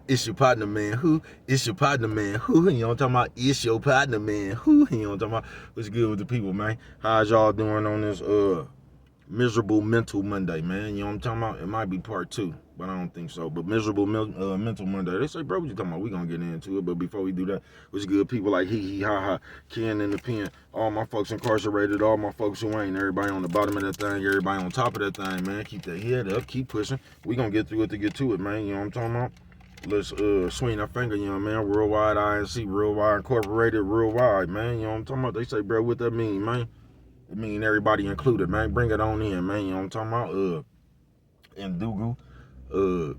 It's your partner, man. Who? It's your partner, man. Who? You know what I'm talking about? It's your partner, man. Who? You know what I'm talking about? What's good with the people, man? How's y'all doing on this miserable mental Monday, man? You know what I'm talking about? It might be part two, but I don't think so. But miserable mental Monday. They say, bro, what you talking about? We gonna get into it, but before we do that, what's good? People like hee ha ha, Ken in the pen, all my folks incarcerated, all my folks who ain't, everybody on the bottom of that thing, everybody on top of that thing, man. Keep that head up, keep pushing. We gonna get through it to get to it, man. You know what I'm talking about? Let's swing our finger, you know, man. Worldwide INC, Worldwide Incorporated, Worldwide, man. You know what I'm talking about? They say, bro, what that mean, man? It mean everybody included, man. Bring it on in, man. You know what I'm talking about? Ndugu,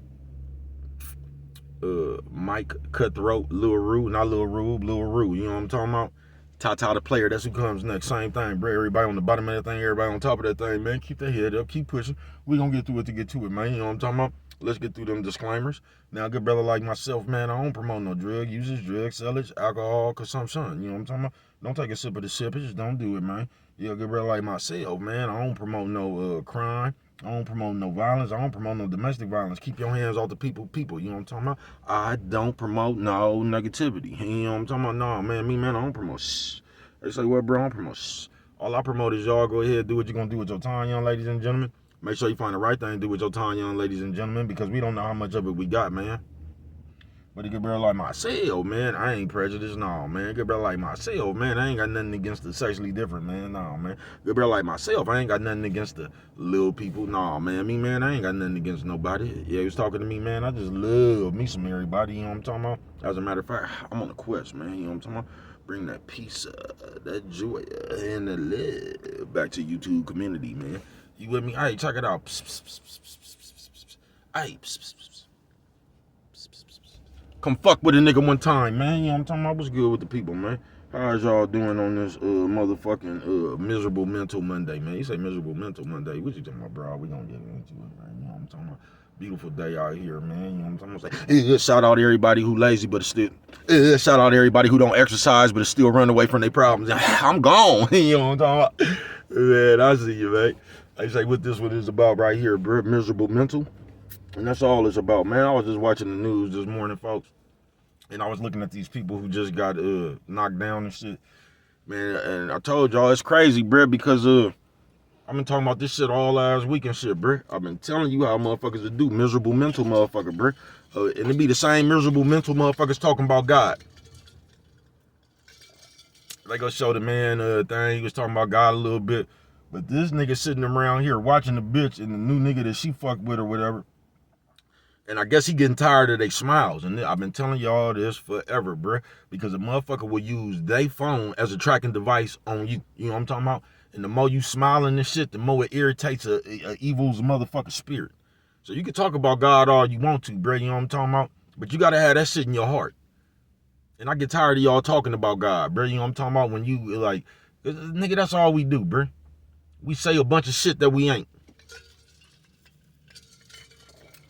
Mike Cutthroat, Lil Rue, not Lil Rue, Lil Rue. You know what I'm talking about? Tata the player, that's who comes next. Same thing, bro. Everybody on the bottom of that thing, everybody on top of that thing, man. Keep that head up, keep pushing. We gonna get through it to get to it, man. You know what I'm talking about? Let's get through them disclaimers. Now, a good brother like myself, man, I don't promote no drug usage, drug sellers, alcohol consumption. You know what I'm talking about? Don't take a sip of the sip, just don't do it, man. Yeah, a good brother like myself, man, I don't promote no crime. I don't promote no violence. I don't promote no domestic violence. Keep your hands off the people. You know what I'm talking about? I don't promote no negativity. You know what I'm talking about? No, man, man, I don't promote shh. They say, well, bro, I don't promote shh. All I promote is y'all go ahead, do what you're going to do with your time, young ladies and gentlemen. Make sure you find the right thing to do with your time, young ladies and gentlemen, because we don't know how much of it we got, man. But a good brother like myself, man, I ain't prejudiced, no, man. Good brother like myself, man, I ain't got nothing against the sexually different, man, no, man. Good brother like myself, I ain't got nothing against the little people, no, man. Man, I ain't got nothing against nobody. Yeah, he was talking to me, man, I just love me some everybody, you know what I'm talking about? As a matter of fact, I'm on a quest, man, you know what I'm talking about? Bring that peace, that joy, and the love back to YouTube community, man. You with me? Hey, check it out. Hey, come fuck with a nigga one time, man. You know what I'm talking about? What's good with the people, man? How's y'all doing on this motherfucking miserable mental Monday, man? You say miserable mental Monday. What you talking about, bro? We gonna get into it, man. You know what I'm talking about? Beautiful day out here, man. You know what I'm talking about? Say, shout out to everybody who lazy but still. Shout out to everybody who don't exercise but still run away from their problems. I'm gone. You know what I'm talking about? Man, I see you, man. I say what this one is about right here, bro. Miserable mental. And that's all it's about, man. I was just watching the news this morning, folks. And I was looking at these people who just got knocked down and shit. Man, and I told y'all it's crazy, bruh, because I've been talking about this shit all last week and shit, bruh. I've been telling you how motherfuckers to do. Miserable mental motherfucker, bruh. And it be the same miserable mental motherfuckers talking about God. They go show the man thing. He was talking about God a little bit. But this nigga sitting around here watching the bitch and the new nigga that she fucked with or whatever. And I guess he getting tired of their smiles. And I've been telling y'all this forever, bruh. Because a motherfucker will use their phone as a tracking device on you. You know what I'm talking about? And the more you smiling and shit, the more it irritates a evil's motherfucking spirit. So you can talk about God all you want to, bruh. You know what I'm talking about? But you got to have that shit in your heart. And I get tired of y'all talking about God, bruh. You know what I'm talking about? When you like, nigga, that's all we do, bruh. We say a bunch of shit that we ain't.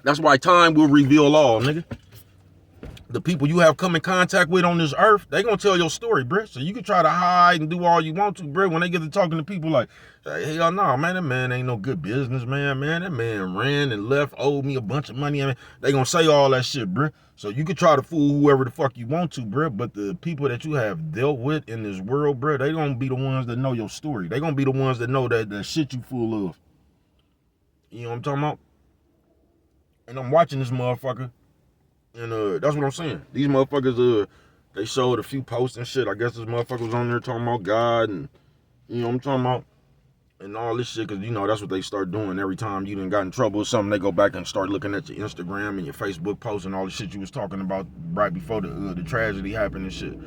That's why time will reveal all, nigga. The people you have come in contact with on this earth, they gonna tell your story, bruh. So you can try to hide and do all you want to, bruh. When they get to talking to people like, hey, hell no, man, that man ain't no good businessman, man. That man ran and left, owed me a bunch of money. I mean, they gonna say all that shit, bruh. So you can try to fool whoever the fuck you want to, bruh. But the people that you have dealt with in this world, bruh, they gonna be the ones that know your story. They gonna be the ones that know that shit you full of. You know what I'm talking about? And I'm watching this motherfucker. And that's what I'm saying. These motherfuckers, they showed a few posts and shit. I guess this motherfucker was on there talking about God and, you know what I'm talking about? And all this shit, because, you know, that's what they start doing every time you done got in trouble with something. They go back and start looking at your Instagram and your Facebook posts and all the shit you was talking about right before the tragedy happened and shit.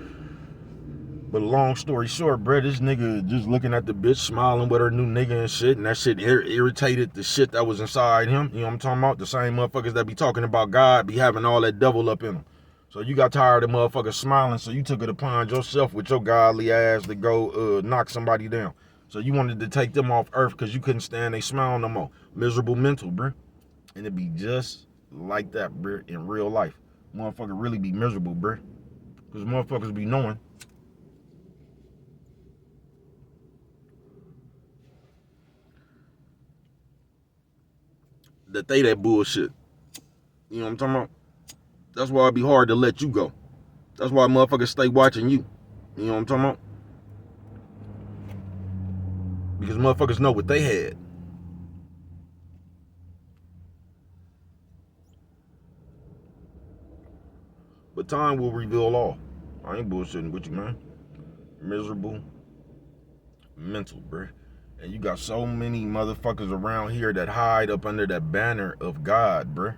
But long story short, bro, this nigga just looking at the bitch smiling with her new nigga and shit, and that shit irritated the shit that was inside him. You know what I'm talking about? The same motherfuckers that be talking about God be having all that devil up in them. So you got tired of motherfuckers smiling, so you took it upon yourself with your godly ass to go knock somebody down. So you wanted to take them off earth because you couldn't stand they smile no more. Miserable mental, bro. And it be just like that, bro, in real life. Motherfucker really be miserable, bro. Because motherfuckers be knowing that they that bullshit. You know what I'm talking about? That's why it'd be hard to let you go. That's why motherfuckers stay watching you. You know what I'm talking about? Because motherfuckers know what they had. But time will reveal all. I ain't bullshitting with you, man. Miserable mental, bruh. And you got so many motherfuckers around here that hide up under that banner of God, bruh.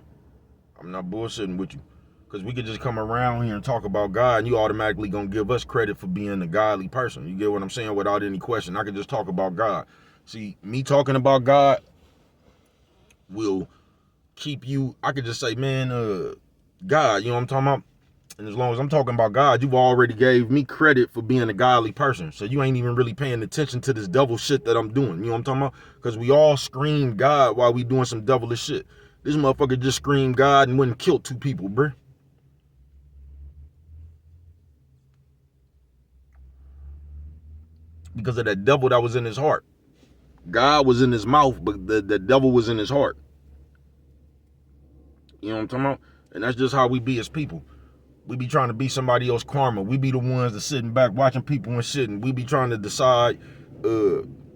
I'm not bullshitting with you. Because we could just come around here and talk about God and you automatically gonna give us credit for being a godly person. You get what I'm saying? Without any question. I could just talk about God. See, me talking about God will keep you, I could just say, man, God, you know what I'm talking about? And as long as I'm talking about God, you've already gave me credit for being a godly person. So you ain't even really paying attention to this devil shit that I'm doing. You know what I'm talking about? Because we all scream God while we doing some devilish shit. This motherfucker just screamed God and went and killed 2 people, bruh. Because of that devil that was in his heart. God was in his mouth, but the devil was in his heart. You know what I'm talking about? And that's just how we be as people. We be trying to be somebody else's karma. We be the ones that sitting back watching people and shit, and we be trying to decide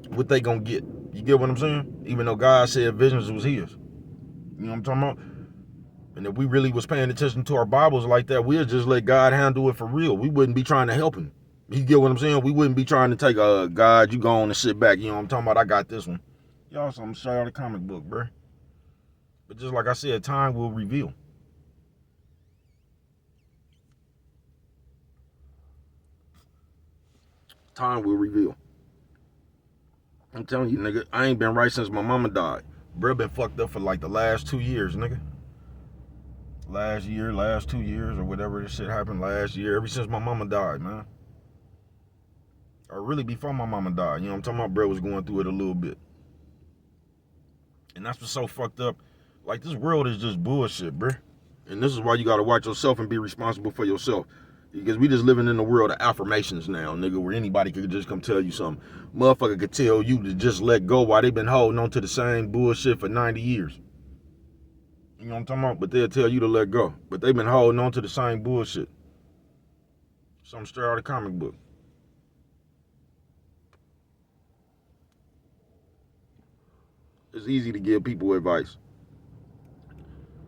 what they gonna get. You get what I'm saying? Even though God said visions was his. You know what I'm talking about? And if we really was paying attention to our Bibles like that, we'd just let God handle it for real. We wouldn't be trying to help him. You get what I'm saying? We wouldn't be trying to take, God, you go on and sit back. You know what I'm talking about? I got this one. Y'all, so I'm straight out of the comic book, bro. But just like I said, time will reveal. Time will reveal. I'm telling you, nigga, I ain't been right since my mama died. Bro been fucked up for like the last 2 years, nigga. Last 2 years, or whatever this shit happened last year, ever since my mama died, man. Or really before my mama died. You know what I'm talking about? Bro was going through it a little bit. And that's what's so fucked up. Like, this world is just bullshit, bro. And this is why you gotta watch yourself and be responsible for yourself. Because we just living in a world of affirmations now, nigga, where anybody could just come tell you something. Motherfucker could tell you to just let go while they been holding on to the same bullshit for 90 years. You know what I'm talking about? But they'll tell you to let go. But they've been holding on to the same bullshit. Something straight out of the comic book. It's easy to give people advice.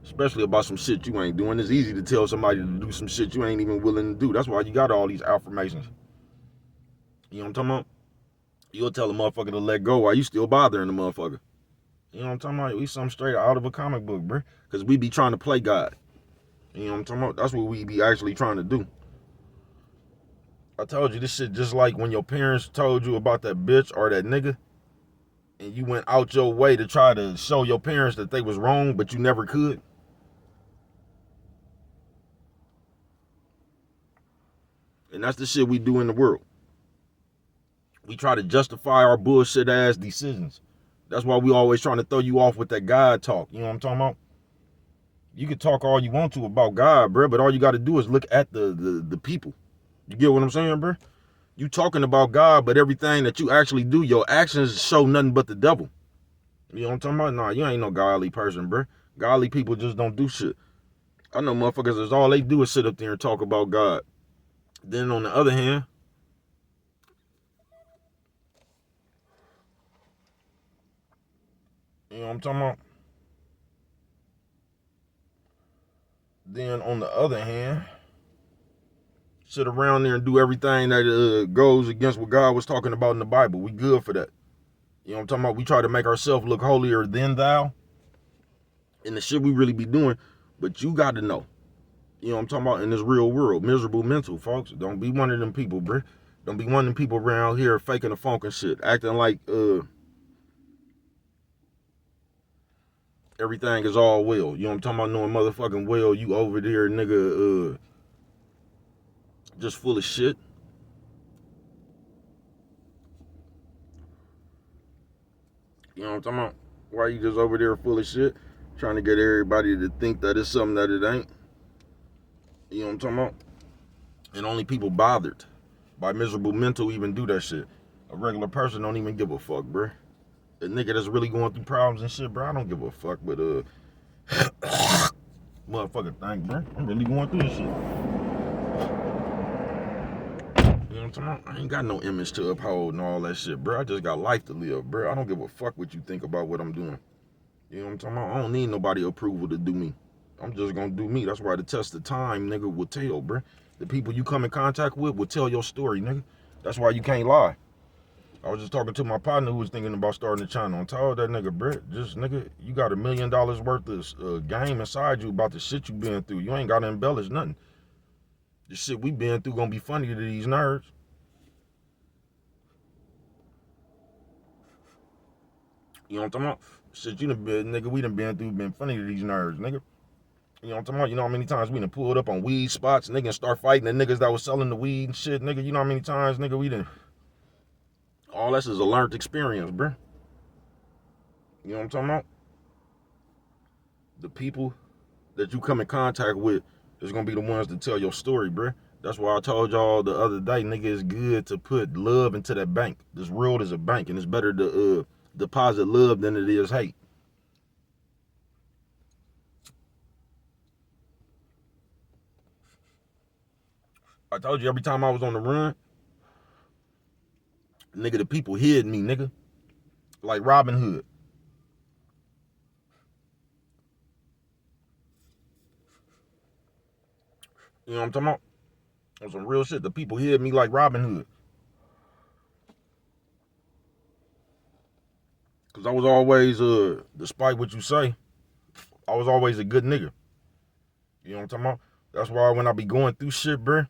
Especially about some shit you ain't doing. It's easy to tell somebody to do some shit you ain't even willing to do. That's why you got all these affirmations. You know what I'm talking about? You'll tell a motherfucker to let go while you still bothering the motherfucker. You know what I'm talking about? We something straight out of a comic book, bro. Because we be trying to play God. You know what I'm talking about? That's what we be actually trying to do. I told you this shit just like when your parents told you about that bitch or that nigga, and you went out your way to try to show your parents that they was wrong, but you never could. And that's the shit we do in the world. We try to justify our bullshit ass decisions. That's why we always trying to throw you off with that God talk. You know what I'm talking about? You can talk all you want to about God, bro, but all you got to do is look at the people. You get what I'm saying, bro? You talking about God, but everything that you actually do, your actions show nothing but the devil. You know what I'm talking about? Nah, you ain't no godly person, bro. Godly people just don't do shit. I know motherfuckers that's all they do is sit up there and talk about God. Then on the other hand, you know what I'm talking about? Then on the other hand, sit around there and do everything that goes against what God was talking about in the Bible. We good for that. You know what I'm talking about? We try to make ourselves look holier than thou. And the shit we really be doing. But you got to know. You know what I'm talking about? In this real world. Miserable mental, folks. Don't be one of them people, bruh. Don't be one of them people around here faking the funk and shit. Acting like everything is all well. You know what I'm talking about? Knowing motherfucking well you over there, nigga, just full of shit. You know what I'm talking about? Why you just over there full of shit? Trying to get everybody to think that it's something that it ain't. You know what I'm talking about? And only people bothered by miserable mental even do that shit. A regular person don't even give a fuck, bruh. A nigga that's really going through problems and shit, bro, I don't give a fuck. But motherfucker think, bro. I'm really going through this shit. You know what I'm talking about? I ain't got no image to uphold and all that shit, bro. I just got life to live, bro. I don't give a fuck what you think about what I'm doing. You know what I'm talking about? I don't need nobody approval to do me. I'm just gonna do me. That's why the test of time, nigga, will tell, bro. The people you come in contact with will tell your story, nigga. That's why you can't lie. I was just talking to my partner who was thinking about starting a channel. I told that nigga, bro, just nigga, you got $1 million worth of game inside you about the shit you been through. You ain't got to embellish nothing. The shit we been through gonna be funny to these nerds. You know what I'm talking about? Shit you done been, nigga, we done been through been funny to these nerds, nigga. You know what I'm talking about? You know how many times we done pulled up on weed spots, nigga, and start fighting the niggas that was selling the weed and shit, nigga. You know how many times, nigga, we done... All this is a learned experience, bro. You know what I'm talking about? The people that you come in contact with is gonna be the ones to tell your story, bro. That's why I told y'all the other day, nigga, it's good to put love into that bank. This world is a bank, and it's better to deposit love than it is hate. I told you every time I was on the run, nigga, the people hid me, nigga. Like Robin Hood. You know what I'm talking about? On some real shit. The people hid me like Robin Hood. Cause I was always, despite what you say, I was always a good nigga. You know what I'm talking about? That's why when I be going through shit, bruh,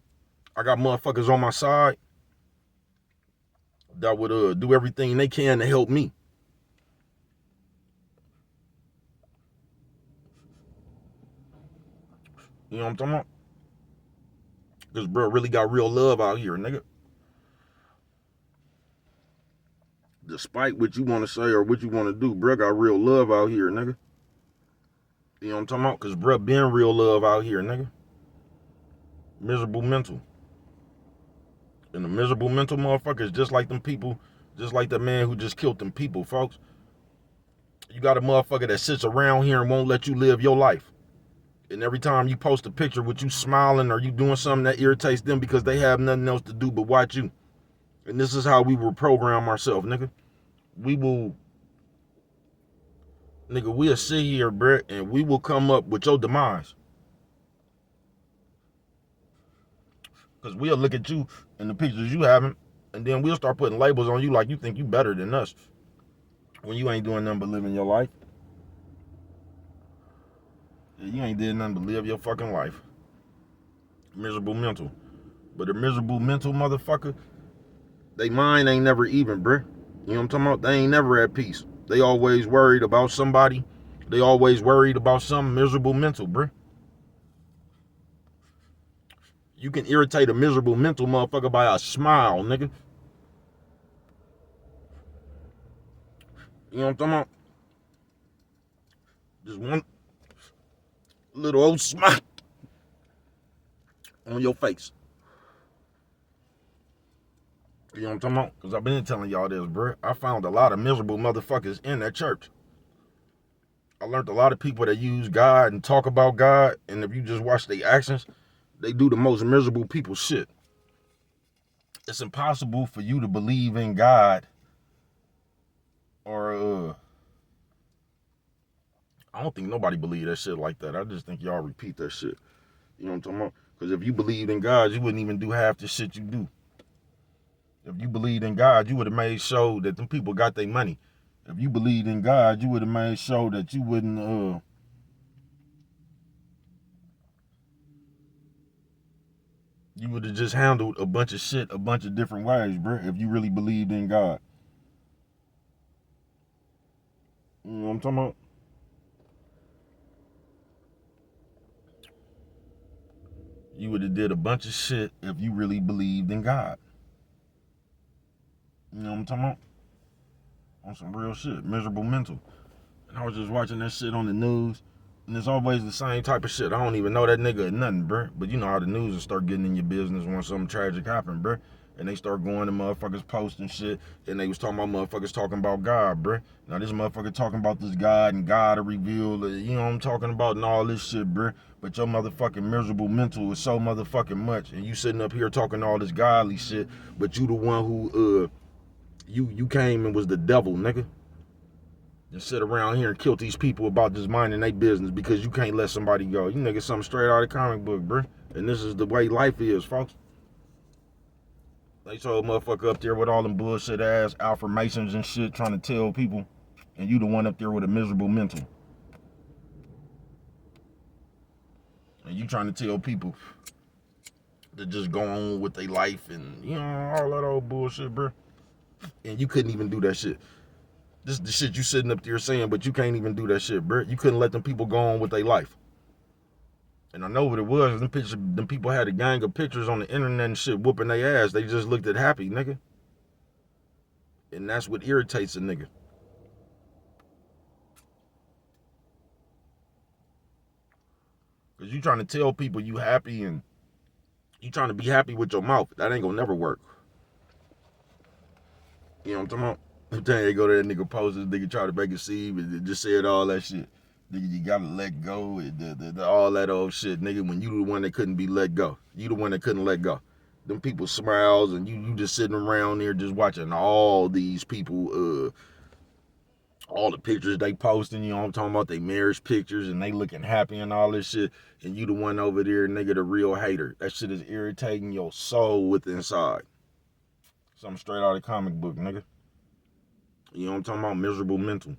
I got motherfuckers on my side that would do everything they can to help me. You know what I'm talking about? Cause bro really got real love out here, nigga. Despite what you want to say or what you want to do, bro got real love out here, nigga. You know what I'm talking about? Cause bro been real love out here, nigga. Miserable mental. And the miserable mental motherfuckers just like them people, just like that man who just killed them people, folks. You got a motherfucker that sits around here and won't let you live your life. And every time you post a picture with you smiling or you doing something that irritates them because they have nothing else to do but watch you. And this is how we will program ourselves, nigga. We'll sit here, bro, and we will come up with your demise. Because we'll look at you and the pictures you having, and then we'll start putting labels on you like you think you better than us. When you ain't doing nothing but living your life. You ain't did nothing but live your fucking life. Miserable mental. But a miserable mental motherfucker, they mind ain't never even, bruh. You know what I'm talking about? They ain't never at peace. They always worried about somebody. They always worried about some miserable mental, bruh. You can irritate a miserable mental motherfucker by a smile, nigga. You know what I'm talking about? Just one little old smile on your face. You know what I'm talking about? Because I've been telling y'all this, bro. I found a lot of miserable motherfuckers in that church. I learned a lot of people that use God and talk about God, and if you just watch their actions, they do the most miserable people shit. It's impossible for you to believe in God or I don't think nobody believe that shit like that. I just think y'all repeat that shit. You know what I'm talking about? Because if you believed in God, you wouldn't even do half the shit you do. If you believed in God, you would have made sure that them people got their money. If you believed in God, you would have made sure that you wouldn't you would have just handled a bunch of shit a bunch of different ways, bro, if you really believed in God. You know what I'm talking about? You would have did a bunch of shit if you really believed in God. You know what I'm talking about? On some real shit, miserable mental. And I was just watching that shit on the news, and it's always the same type of shit. I don't even know that nigga or nothing, bro. But you know how the news will start getting in your business when something tragic happen, bro. and they start going to motherfuckers posting shit, and they was talking about motherfuckers talking about God, bruh. Now this motherfucker talking about this God and God to reveal, you know what I'm talking about, and all this shit, bruh. But your motherfucking miserable mental is so motherfucking much, and you sitting up here talking all this godly shit, but you the one who, you came and was the devil, nigga. And sit around here and kill these people about just minding their business because you can't let somebody go. You niggas something straight out of the comic book, bruh. And this is the way life is, folks. They told motherfucker up there with all them bullshit ass affirmations and shit trying to tell people, and you the one up there with a miserable mental. And you trying to tell people to just go on with their life and, you know, all that old bullshit, bruh. And you couldn't even do that shit. This is the shit you sitting up there saying, but you can't even do that shit, bro. You couldn't let them people go on with their life. And I know what it was. Them people had a gang of pictures on the internet and shit whooping their ass. They just looked at happy, nigga. And that's what irritates a nigga. Because you trying to tell people you happy and you trying to be happy with your mouth. That ain't gonna never work. You know what I'm talking about? I'm telling you, they go to that nigga post, this nigga try to make it seem and just said all that shit. Nigga, you gotta let go, and all that old shit. Nigga, when you the one that couldn't be let go. You the one that couldn't let go. Them people smiles, and you just sitting around there just watching all these people, all the pictures they posting, you know what I'm talking about, they marriage pictures, and they looking happy and all this shit, and you the one over there, nigga, the real hater. That shit is irritating your soul with inside. Something straight out of the comic book, nigga. You know what I'm talking about? Miserable mental.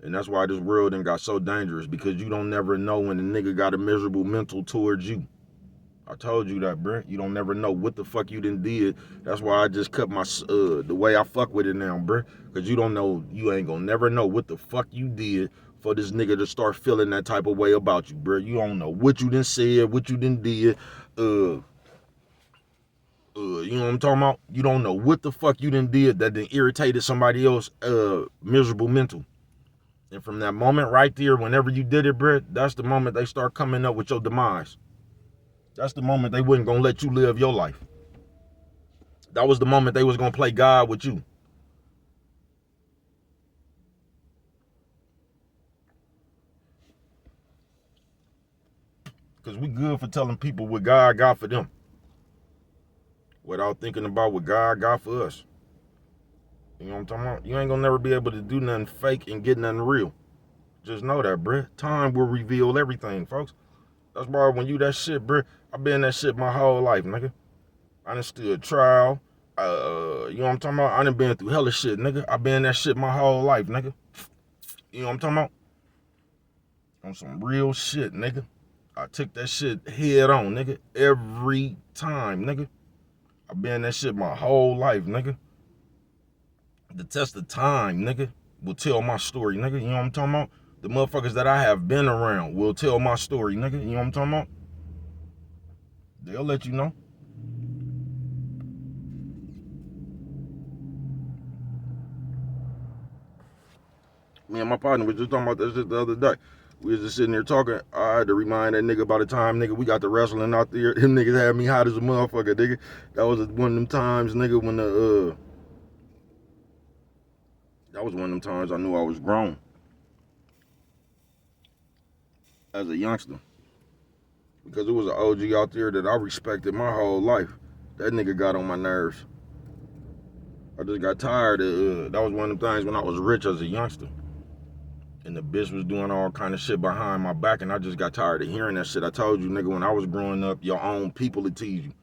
And that's why this world done got so dangerous, because you don't never know when a nigga got a miserable mental towards you. I told you that, bruh. You don't never know what the fuck you done did. That's why I just cut my, the way I fuck with it now, bruh. Because you don't know, you ain't gonna never know what the fuck you did for this nigga to start feeling that type of way about you, bruh. You don't know what you done said, what you done did, you know what I'm talking about? You don't know what the fuck you done did that done irritated somebody else, miserable mental. And from that moment right there, whenever you did it, bruh, that's the moment they start coming up with your demise. That's the moment they wasn't gonna let you live your life. That was the moment they was gonna play God with you. Because we good for telling people what God got for them, without thinking about what God got for us. You know what I'm talking about? You ain't gonna never be able to do nothing fake and get nothing real. Just know that, bruh. Time will reveal everything, folks. That's why when you that shit, bruh, I been that shit my whole life, nigga. I done stood trial. You know what I'm talking about? I done been through hella shit, nigga. I been that shit my whole life, nigga. You know what I'm talking about? On some real shit, nigga. I took that shit head on, nigga. Every time, nigga. I been that shit my whole life, nigga. The test of time, nigga, will tell my story, nigga. You know what I'm talking about? The motherfuckers that I have been around will tell my story, nigga. You know what I'm talking about? They'll let you know. Me and my partner was just talking about that shit the other day. We was just sitting there talking. I had to remind that nigga about the time, nigga, we got the wrestling out there. Them niggas had me hot as a motherfucker, nigga. That was one of them times, nigga, when that was one of them times I knew I was grown. As a youngster. Because it was an OG out there that I respected my whole life. That nigga got on my nerves. I just got tired of, that was one of them things when I was rich as a youngster. And the bitch was doing all kind of shit behind my back, and I just got tired of hearing that shit. I told you, nigga, when I was growing up, your own people would tease you.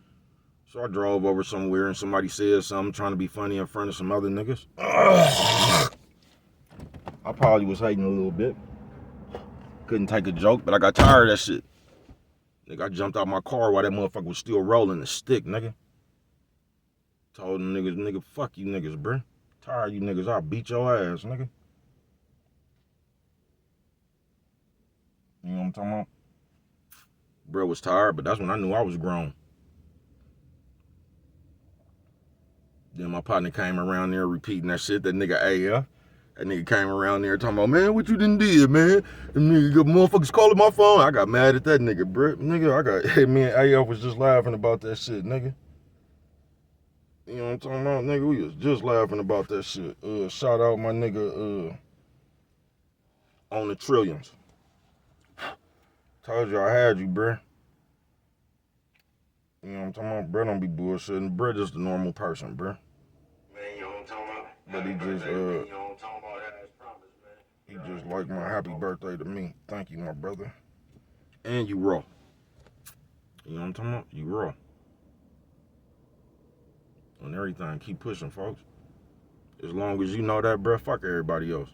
So I drove over somewhere and somebody said something trying to be funny in front of some other niggas. I probably was hating a little bit. Couldn't take a joke, but I got tired of that shit. Nigga, I jumped out my car while that motherfucker was still rolling the stick, nigga. Told them niggas, nigga, fuck you niggas, bruh. Tired of you niggas, I'll beat your ass, nigga. You know what I'm talking about? Bro was tired, but that's when I knew I was grown. Then my partner came around there repeating that shit, that nigga AF. That nigga came around there talking about, man, what you done did, man? Them nigga motherfuckers calling my phone. I got mad at that nigga, bro. Nigga, me and AF was just laughing about that shit, nigga. You know what I'm talking about, nigga? We was just laughing about that shit. Shout out my nigga on the trillions. Told you I had you, bruh. You know what I'm talking about? Bruh don't be bullshitting. Bruh just a normal person, bruh. Man, you know what I'm talking about? But he just, you know what I'm talking about? As promised, man. he just like my happy birthday to me. Thank you, my brother. And you raw. You know what I'm talking about? You raw. And everything. Keep pushing, folks. As long as you know that, bruh, fuck everybody else.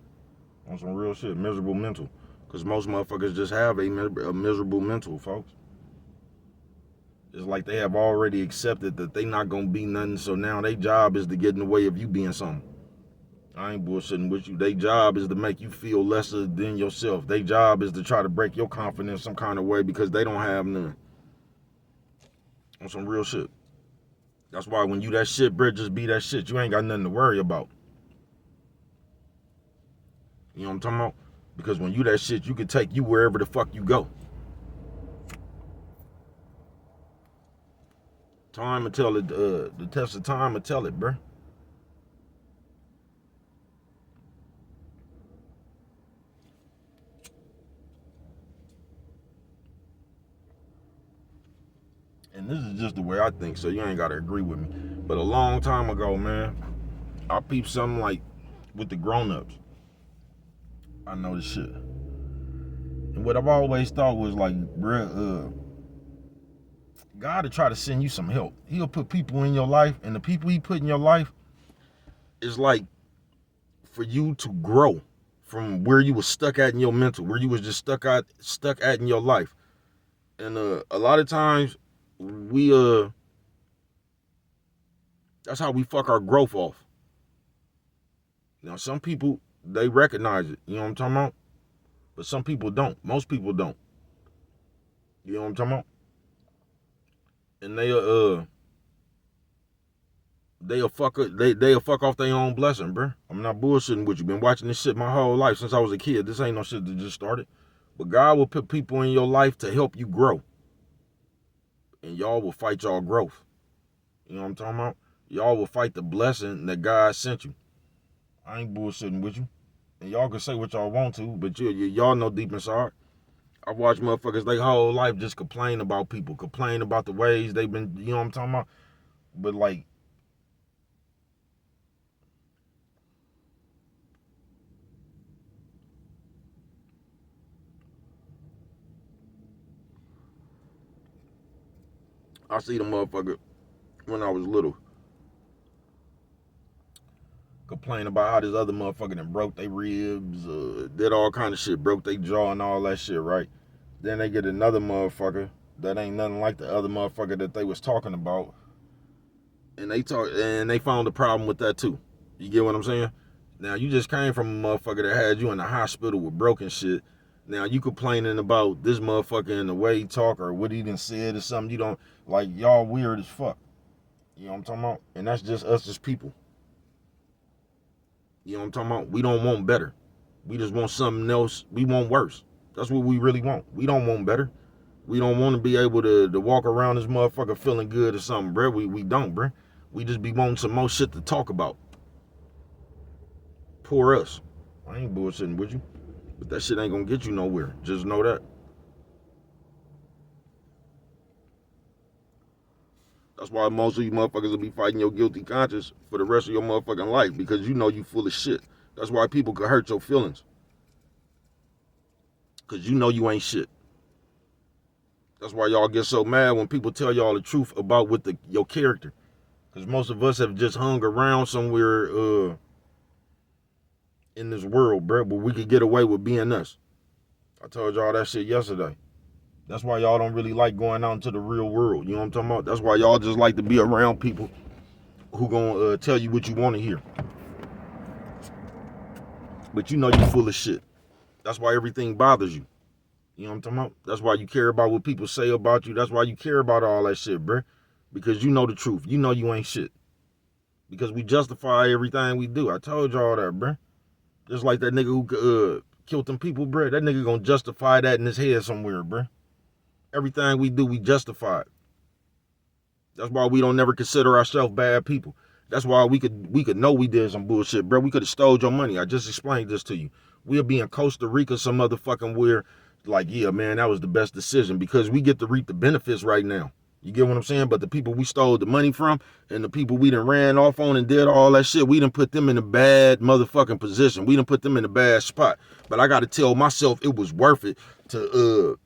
On some real shit. Miserable mental. Because most motherfuckers just have a miserable mental, folks. It's like they have already accepted that they not going to be nothing, so now their job is to get in the way of you being something. I ain't bullshitting with you. Their job is to make you feel lesser than yourself. Their job is to try to break your confidence some kind of way because they don't have none. On some real shit. That's why when you that shit, bro, just be that shit. You ain't got nothing to worry about. You know what I'm talking about? Because when you that shit, you can take you wherever the fuck you go. Time will tell it, the test of time will tell it, bro. And this is just the way I think, so you ain't gotta agree with me. But a long time ago, man, I peeped something like with the grown-ups. I know this shit. And what I've always thought was like, bruh, God will try to send you some help. He'll put people in your life, and the people he put in your life is like for you to grow from where you was stuck at in your mental, where you was just stuck at in your life. And a lot of times we that's how we fuck our growth off. Now some people, they recognize it, you know what I'm talking about? But some people don't. Most people don't. You know what I'm talking about? And they'll fuck off their own blessing, bro. I'm not bullshitting with you. Been watching this shit my whole life since I was a kid. This ain't no shit that just started. But God will put people in your life to help you grow. And y'all will fight y'all growth. You know what I'm talking about? Y'all will fight the blessing that God sent you. I ain't bullshitting with you. And y'all can say what y'all want to, but y'all know deep inside. I watch motherfuckers their whole life just complain about people, complain about the ways they've been, you know what I'm talking about? But like, I see the motherfucker when I was little complain about how this other motherfucker done broke their ribs, did all kind of shit, broke their jaw and all that shit, right? Then they get another motherfucker that ain't nothing like the other motherfucker that they was talking about, and they found a problem with that too. You get what I'm saying? Now you just came from a motherfucker that had you in the hospital with broken shit. Now you complaining about this motherfucker and the way he talk or what he done said or something. You don't like, y'all weird as fuck. You know what I'm talking about? And that's just us as people. You know what I'm talking about? We don't want better. We just want something else. We want worse. That's what we really want. We don't want better. We don't want to be able to walk around this motherfucker feeling good or something, bruh. We don't, bruh. We just be wanting some more shit to talk about. Poor us. I ain't bullshitting with you. But that shit ain't gonna get you nowhere. Just know that. That's why most of you motherfuckers will be fighting your guilty conscience for the rest of your motherfucking life, because you know you full of shit. That's why people could hurt your feelings. Because you know you ain't shit. That's why y'all get so mad when people tell y'all the truth about your character. Because most of us have just hung around somewhere in this world, bro, but we could get away with being us. I told y'all that shit yesterday. That's why y'all don't really like going out into the real world. You know what I'm talking about? That's why y'all just like to be around people who gonna tell you what you want to hear. But you know you full of shit. That's why everything bothers you. You know what I'm talking about? That's why you care about what people say about you. That's why you care about all that shit, bro. Because you know the truth. You know you ain't shit. Because we justify everything we do. I told y'all that, bro. Just like that nigga who killed them people, bro. That nigga gonna justify that in his head somewhere, bro. Everything we do, we justify it. That's why we don't never consider ourselves bad people. That's why we could know we did some bullshit, bro. We could have stole your money. I just explained this to you. We'll be in Costa Rica some motherfucking where, like, yeah, man, that was the best decision because we get to reap the benefits right now. You get what I'm saying? But the people we stole the money from and the people we done ran off on and did all that shit, we done put them in a bad motherfucking position. We done put them in a bad spot. But I got to tell myself it was worth it to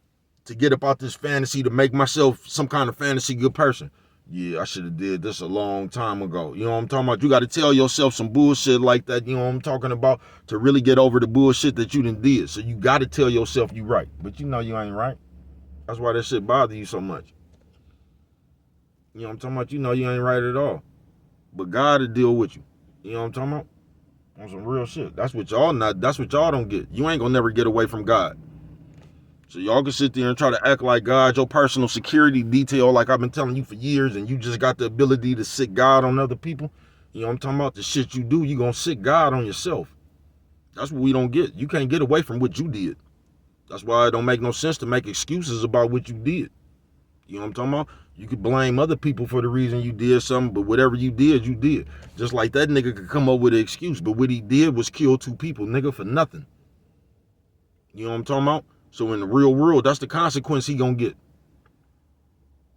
get up out this fantasy, to make myself some kind of fantasy good person. Yeah, I should have did this a long time ago. You know what I'm talking about? You got to tell yourself some bullshit like that, you know what I'm talking about, to really get over the bullshit that you done did. So you got to tell yourself you right. But you know you ain't right. That's why that shit bother you so much. You know what I'm talking about? You know you ain't right at all. But God will deal with you. You know what I'm talking about? On some real shit. That's what y'all don't get. You ain't gonna never get away from God. So y'all can sit there and try to act like God, your personal security detail, like I've been telling you for years, and you just got the ability to sick God on other people. You know what I'm talking about? The shit you do, you gonna sick God on yourself. That's what we don't get. You can't get away from what you did. That's why it don't make no sense to make excuses about what you did. You know what I'm talking about? You could blame other people for the reason you did something, but whatever you did, you did. Just like that nigga could come up with an excuse, but what he did was kill 2 people, nigga, for nothing. You know what I'm talking about? So in the real world, that's the consequence he gonna get.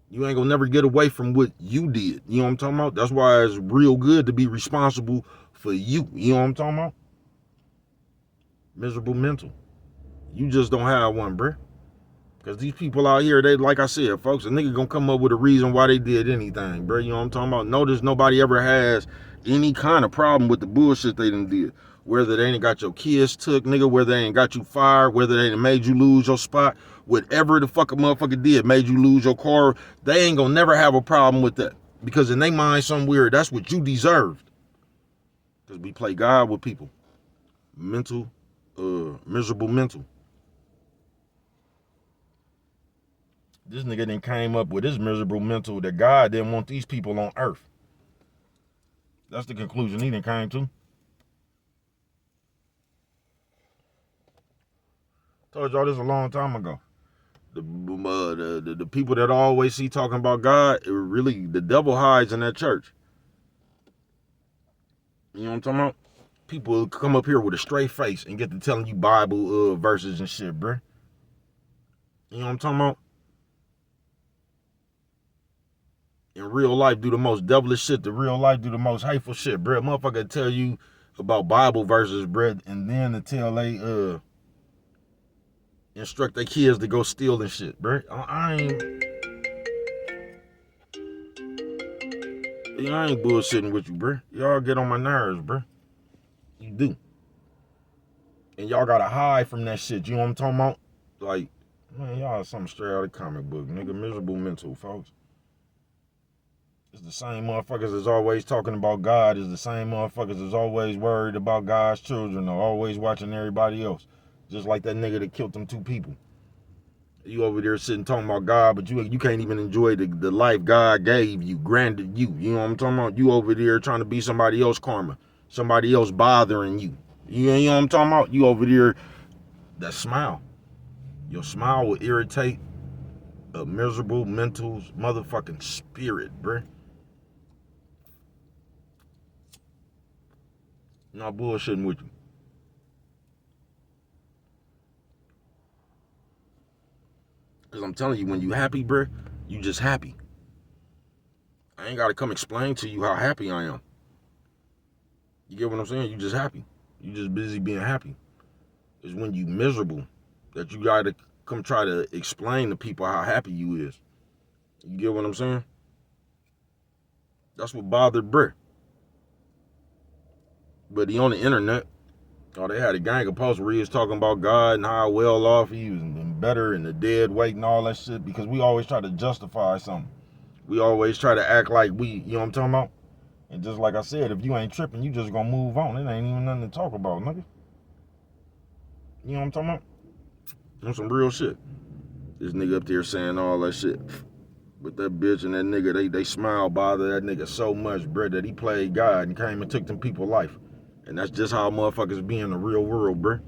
You ain't gonna never get away from what you did. You know what I'm talking about? That's why it's real good to be responsible for you. You know what I'm talking about? Miserable mental. You just don't have one, bruh. Because these people out here, they, like I said, folks, a nigga gonna come up with a reason why they did anything, bruh. You know what I'm talking about? Notice nobody ever has any kind of problem with the bullshit they done did. Whether they ain't got your kids took, nigga, whether they ain't got you fired, whether they ain't made you lose your spot, whatever the fuck a motherfucker did, made you lose your car, they ain't gonna never have a problem with that. Because in their mind, some weird, that's what you deserved. Because we play God with people. Mental, miserable mental. This nigga then came up with his miserable mental that God didn't want these people on earth. That's the conclusion he done came to. Told y'all this a long time ago. The people that I always see talking about God, it really, the devil hides in that church. You know what I'm talking about? People come up here with a straight face and get to telling you Bible verses and shit, bruh. You know what I'm talking about? In real life, do the most devilish shit. The real life, do the most hateful shit, bruh. Motherfucker tell you about Bible verses, bruh, and then to tell they instruct their kids to go steal and shit, bruh. I ain't bullshitting with you, bruh. Y'all get on my nerves, bruh. You do. And y'all gotta hide from that shit. You know what I'm talking about? Like, man, y'all something straight out of comic book, nigga. Miserable mental, folks. It's the same motherfuckers that's always talking about God. It's the same motherfuckers that's always worried about God's children or always watching everybody else. Just like that nigga that killed them 2 people. You over there sitting talking about God, but you can't even enjoy the life God gave you, granted you. You know what I'm talking about? You over there trying to be somebody else karma. Somebody else bothering you. You know what I'm talking about? You over there, that smile. Your smile will irritate a miserable mental motherfucking spirit, bruh. Not bullshitting with you. Because I'm telling you, when you happy, bruh, you just happy. I ain't got to come explain to you how happy I am. You get what I'm saying? You just happy. You just busy being happy. It's when you miserable that you got to come try to explain to people how happy you is. You get what I'm saying? That's what bothered Britt. But he on the internet. Oh, they had a gang of posts where he was talking about God and how well off he was and better and the dead weight and all that shit, because we always try to justify something. We always try to act like we, you know what I'm talking about? And just like I said, if you ain't tripping, you just gonna move on. It ain't even nothing to talk about, nigga. You know what I'm talking about? On some real shit. This nigga up there saying all that shit. But that bitch and that nigga, they smile bother that nigga so much, bruh, that he played God and came and took them people's life. And that's just how motherfuckers be in the real world, bruh.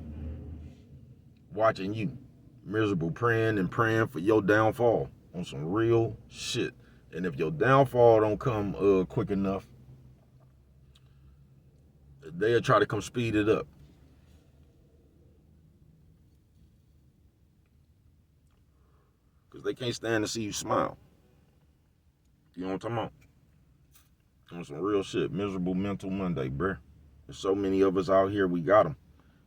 Watching you, miserable, praying and praying for your downfall on some real shit. And if your downfall don't come quick enough, they'll try to come speed it up. Because they can't stand to see you smile. You know what I'm talking about? On some real shit. Miserable Mental Monday, bruh. There's so many of us out here, we got them.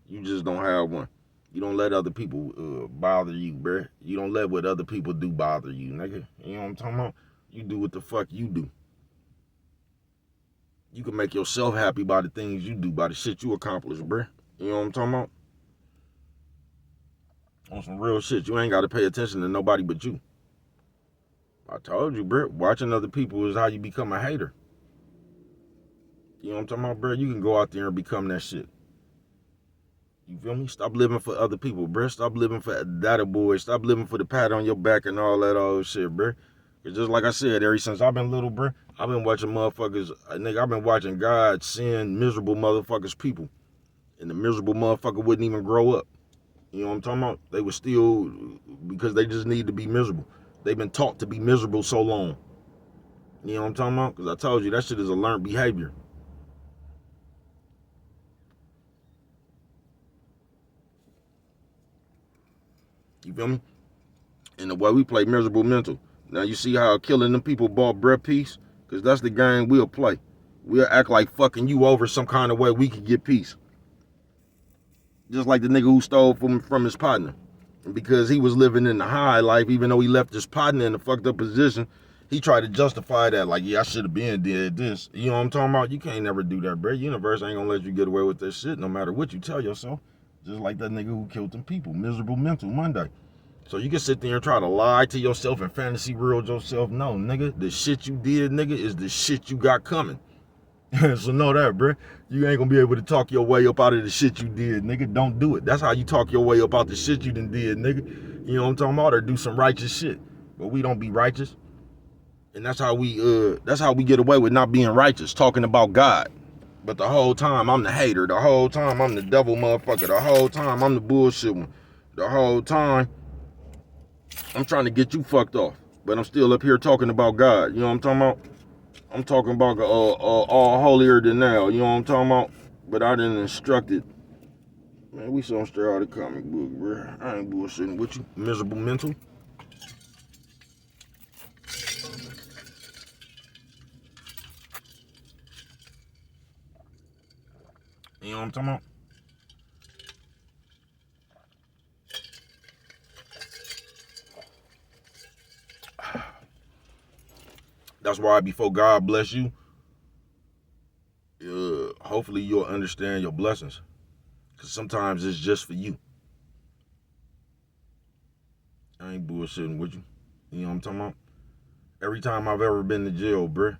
You just don't have one. You don't let other people bother you, bruh. You don't let what other people do bother you, nigga. You know what I'm talking about? You do what the fuck you do. You can make yourself happy by the things you do, by the shit you accomplish, bruh. You know what I'm talking about? On some real shit. You ain't got to pay attention to nobody but you. I told you, bruh. Watching other people is how you become a hater. You know what I'm talking about, bruh? You can go out there and become that shit. You feel me? Stop living for other people, bruh. Stop living for that boy. Stop living for the pat on your back and all that old shit, bruh. It's just like I said, ever since I've been little, bruh, I've been watching motherfuckers, nigga, I've been watching God send miserable motherfuckers people. And the miserable motherfucker wouldn't even grow up. You know what I'm talking about? They were still, because they just need to be miserable. They've been taught to be miserable so long. You know what I'm talking about? Because I told you, that shit is a learned behavior. You feel me? And the way we play Miserable Mental. Now you see how killing them people bought breath peace? Because that's the game we'll play. We'll act like fucking you over some kind of way we can get peace. Just like the nigga who stole from his partner. And because he was living in the high life, even though he left his partner in a fucked up position, he tried to justify that, like, yeah, I should have been did this. You know what I'm talking about? You can't never do that, bro. Universe ain't gonna let you get away with that shit no matter what you tell yourself. Just like that nigga who killed them people. Miserable Mental Monday. So you can sit there and try to lie to yourself and fantasy world yourself. No, nigga, the shit you did, nigga, is the shit you got coming. So know that, bro. You ain't gonna be able to talk your way up out of the shit you did, nigga. Don't do it. That's how you talk your way up out the shit you done did, nigga. You know what I'm talking about? Or do some righteous shit. But we don't be righteous. And that's how we get away with not being righteous, talking about God. But the whole time I'm the hater. The whole time I'm the devil motherfucker. The whole time I'm the bullshit one. The whole time I'm trying to get you fucked off. But I'm still up here talking about God. You know what I'm talking about? I'm talking about all holier than thou. You know what I'm talking about? But I didn't instruct it. Man, we so straight out of the comic book, bro. I ain't bullshitting with you. Miserable Mental. You know what I'm talking about? That's why before God bless you, hopefully you'll understand your blessings. Because sometimes it's just for you. I ain't bullshitting with you. You know what I'm talking about? Every time I've ever been to jail, bruh,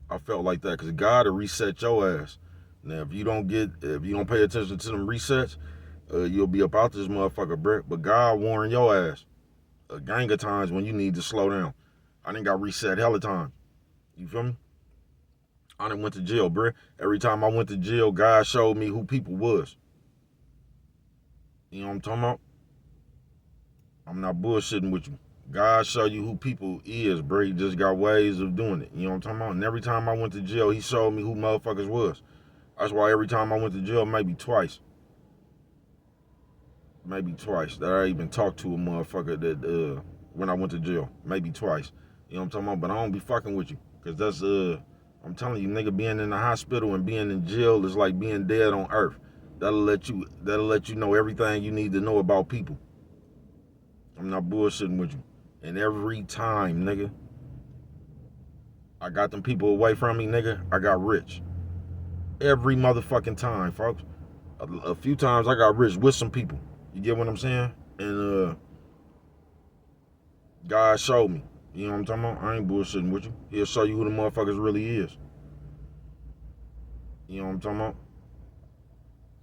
I felt like that. Because God will reset your ass. Now, if you don't pay attention to them resets, you'll be up out this motherfucker, bruh. But God warned your ass a gang of times when you need to slow down. I done got reset hella time. You feel me? I done went to jail, bruh. Every time I went to jail, God showed me who people was. You know what I'm talking about? I'm not bullshitting with you. God show you who people is, bruh. He just got ways of doing it. You know what I'm talking about? And every time I went to jail, he showed me who motherfuckers was. That's why every time I went to jail, maybe twice, that I even talked to a motherfucker that when I went to jail. Maybe twice. You know what I'm talking about? But I don't be fucking with you. Cause that's I'm telling you, nigga, being in the hospital and being in jail is like being dead on earth. That'll let you know everything you need to know about people. I'm not bullshitting with you. And every time, nigga, I got them people away from me, nigga, I got rich. Every motherfucking time, folks. A few times I got rich with some people. You get what I'm saying? And God showed me. You know what I'm talking about? I ain't bullshitting with you. He'll show you who the motherfuckers really is. You know what I'm talking about?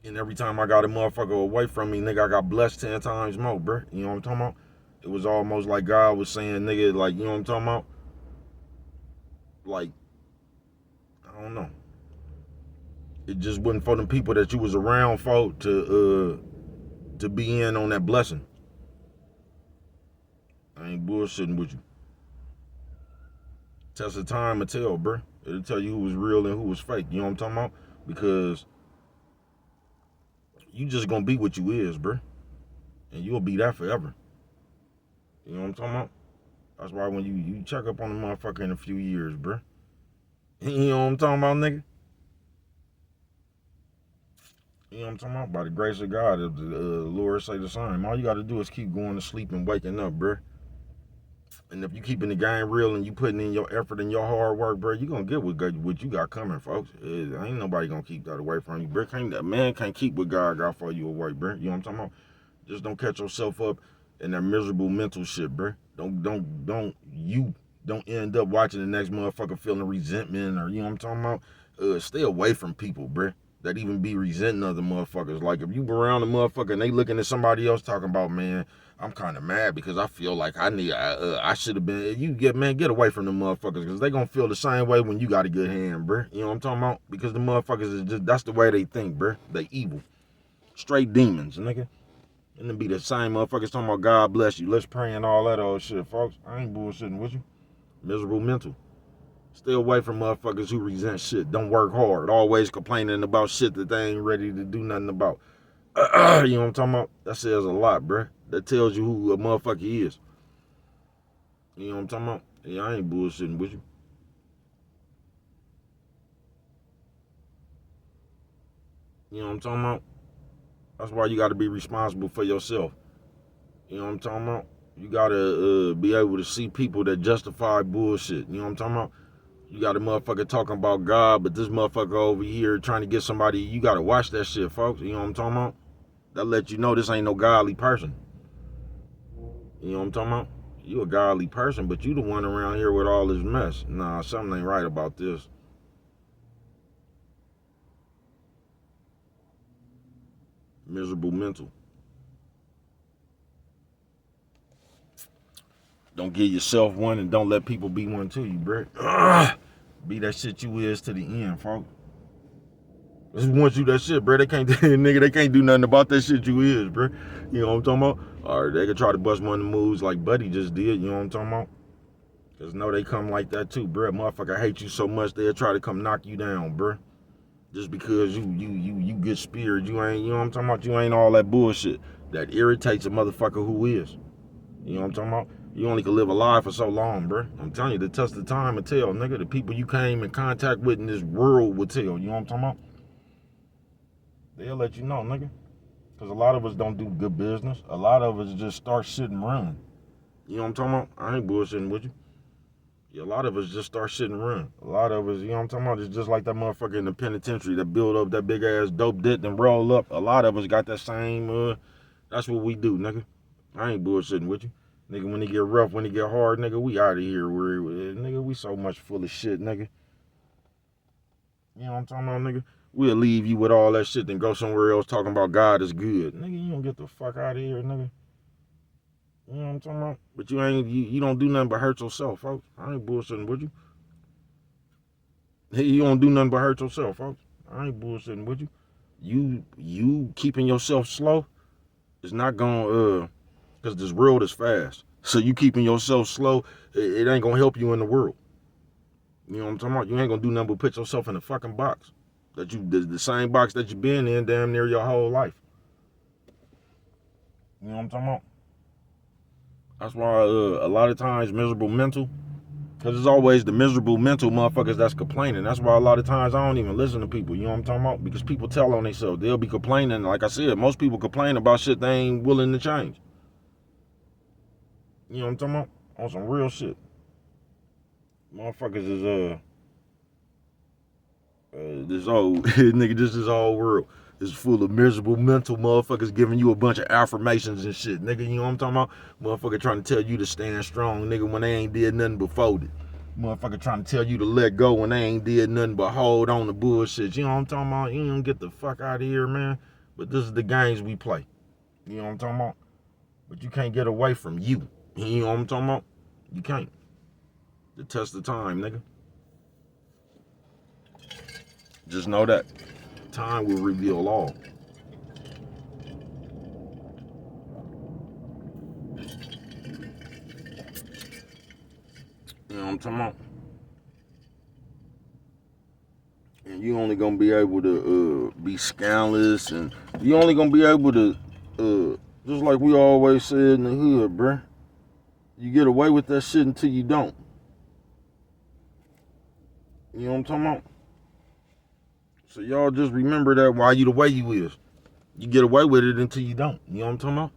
And every time I got a motherfucker away from me, nigga, I got blessed 10 times more, bruh. You know what I'm talking about? It was almost like God was saying, nigga, like, you know what I'm talking about? Like, I don't know. It just wasn't for them people that you was around for to be in on that blessing. I ain't bullshitting with you. Test of time will tell, bruh. It'll tell you who was real and who was fake. You know what I'm talking about? Because you just gonna be what you is, bruh. And you'll be that forever. You know what I'm talking about? That's why when you check up on a motherfucker in a few years, bruh. You know what I'm talking about, nigga? You know what I'm talking about? By the grace of God, if the Lord say the same, all you gotta do is keep going to sleep and waking up, bruh. And if you keeping the game real and you putting in your effort and your hard work, bro, you gonna get what you got coming, folks. Ain't nobody gonna keep that away from you, bro. That man can't keep what God got for you away, bro. You know what I'm talking about? Just don't catch yourself up in that miserable mental shit, bro. Don't end up watching the next motherfucker feeling resentment or you know what I'm talking about. Stay away from people, bro. That even be resenting other motherfuckers. Like if you around a motherfucker and they looking at somebody else talking about, man, I'm kind of mad because I feel like I should have been. Get away from the motherfuckers because they gonna feel the same way when you got a good hand, bruh. You know what I'm talking about? Because the motherfuckers is just that's the way they think, bruh. They evil, straight demons, nigga. And then be the same motherfuckers talking about God bless you, let's pray and all that old shit, folks. I ain't bullshitting with you. Miserable mental. Stay away from motherfuckers who resent shit. Don't work hard. Always complaining about shit that they ain't ready to do nothing about. You know what I'm talking about? That says a lot, bruh. That tells you who a motherfucker is. You know what I'm talking about? Yeah, I ain't bullshitting with you. You know what I'm talking about? That's why you gotta be responsible for yourself. You know what I'm talking about? You gotta be able to see people that justify bullshit. You know what I'm talking about? You got a motherfucker talking about God, but this motherfucker over here trying to get somebody. You gotta watch that shit, folks. You know what I'm talking about? That let you know this ain't no godly person. You know what I'm talking about? You a godly person, but you the one around here with all this mess. Nah, something ain't right about this. Miserable mental. Don't give yourself one and don't let people be one to you, bro. Be that shit you is to the end, folks. Just want you that shit, bro. They can't, nigga, they can't do nothing about that shit you is, bro. You know what I'm talking about? Or they could try to bust one of the moves like Buddy just did. You know what I'm talking about? Cause no, they come like that too, bro. Motherfucker hate you so much they'll try to come knock you down, bro. Just because you good spirit, you ain't, you know what I'm talking about? You ain't all that bullshit that irritates a motherfucker who is. You know what I'm talking about? You only can live a lie for so long, bro. I'm telling you, the test of time will tell, nigga. The people you came in contact with in this world will tell. You know what I'm talking about? They'll let you know, nigga. Because a lot of us don't do good business. A lot of us just start shit and run. You know what I'm talking about? I ain't bullshitting with you. Yeah, a lot of us just start shit and run. A lot of us, you know what I'm talking about? It's just like that motherfucker in the penitentiary that build up that big ass dope dick and roll up. A lot of us got that same, that's what we do, nigga. I ain't bullshitting with you. Nigga, when it get rough, when it get hard, nigga, we out of here. Nigga, we so much full of shit, nigga. You know what I'm talking about, nigga? We'll leave you with all that shit and go somewhere else talking about God is good. Nigga, you don't get the fuck out of here, nigga. You know what I'm talking about? But you don't do nothing but hurt yourself, folks. I ain't bullshitting with you. Hey, you don't do nothing but hurt yourself, folks. I ain't bullshitting with you. You keeping yourself slow is not gonna cause this world is fast. So you keeping yourself slow, it ain't gonna help you in the world. You know what I'm talking about? You ain't gonna do nothing but put yourself in the fucking box. The same box that you been in damn near your whole life. You know what I'm talking about? That's why a lot of times miserable mental, because it's always the miserable mental motherfuckers that's complaining. That's why a lot of times I don't even listen to people. You know what I'm talking about? Because people tell on themselves. They'll be complaining. Like I said, most people complain about shit they ain't willing to change. You know what I'm talking about? On some real shit. Motherfuckers is this old nigga. This is all world. It's full of miserable mental motherfuckers giving you a bunch of affirmations and shit, nigga. You know what I'm talking about? Motherfucker trying to tell you to stand strong, nigga, when they ain't did nothing but fold it. Motherfucker trying to tell you to let go when they ain't did nothing but hold on to bullshit. You know what I'm talking about? You don't get the fuck out of here, man. But this is the games we play. You know what I'm talking about? But you can't get away from you. You know what I'm talking about? You can't. The test of time, nigga. Just know that. Time will reveal all. You know what I'm talking about? You only gonna be able to be scandalous, and you only gonna be able to just like we always said in the hood, bruh. You get away with that shit until you don't. You know what I'm talking about? So y'all just remember that why you the way you is. You get away with it until you don't. You know what I'm talking about?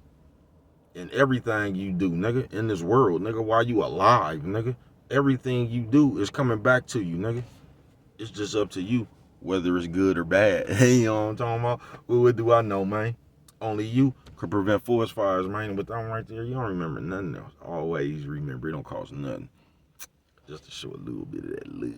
In everything you do, nigga, in this world, nigga, while you alive, nigga, everything you do is coming back to you, nigga. It's just up to you whether it's good or bad. You know what I'm talking about? Well, what do I know, man? Only you could prevent forest fires, man. And with that one right there, you don't remember nothing else. Always remember, it don't cost nothing. Just to show a little bit of that love.